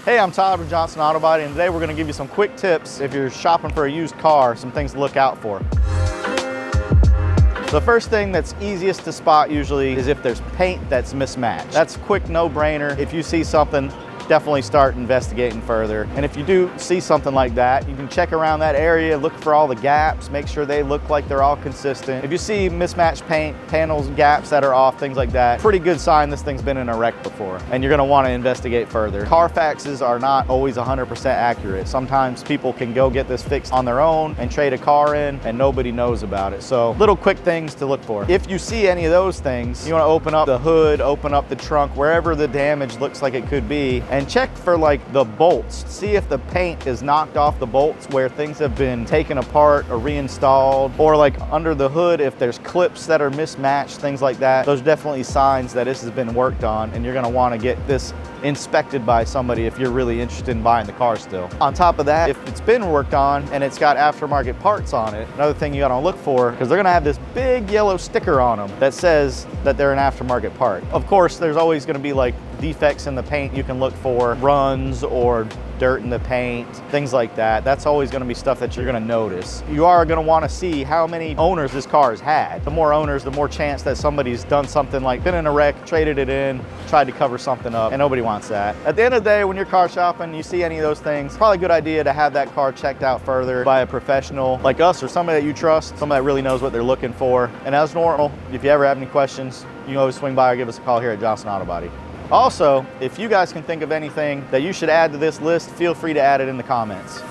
Hey, I'm Todd with Johnson Auto Body, and today we're going to give you some quick tips if you're shopping for a used car, some things to look out for. The first thing that's easiest to spot usually is if there's paint that's mismatched. That's a quick no-brainer. If you see something, definitely start investigating further. And if you do see something like that, you can check around that area, look for all the gaps, make sure they look like they're all consistent. If you see mismatched paint, panels, gaps that are off, things like that, pretty good sign this thing's been in a wreck before, and you're gonna wanna investigate further. Carfaxes are not always 100% accurate. Sometimes people can go get this fixed on their own and trade a car in, and nobody knows about it. So little quick things to look for. If you see any of those things, you wanna open up the hood, open up the trunk, wherever the damage looks like it could be, and check for like the bolts. See if the paint is knocked off the bolts where things have been taken apart or reinstalled, or like under the hood if there's clips that are mismatched, things like that. Those are definitely signs that this has been worked on, and you're gonna wanna get this inspected by somebody if you're really interested in buying the car still. On top of that, if it's been worked on and it's got aftermarket parts on it, another thing you gotta look for, because they're gonna have this big yellow sticker on them that says that they're an aftermarket part. Of course, there's always gonna be like defects in the paint you can look for, runs or dirt in the paint, things like that. That's always gonna be stuff that you're gonna notice. You are gonna wanna see how many owners this car has had. The more owners, the more chance that somebody's done something like been in a wreck, traded it in, tried to cover something up, and nobody wants that. At the end of the day, when you're car shopping, you see any of those things, probably a good idea to have that car checked out further by a professional like us or somebody that you trust, somebody that really knows what they're looking for. And as normal, if you ever have any questions, you can always swing by or give us a call here at Johnson Auto Body. Also, if you guys can think of anything that you should add to this list, feel free to add it in the comments.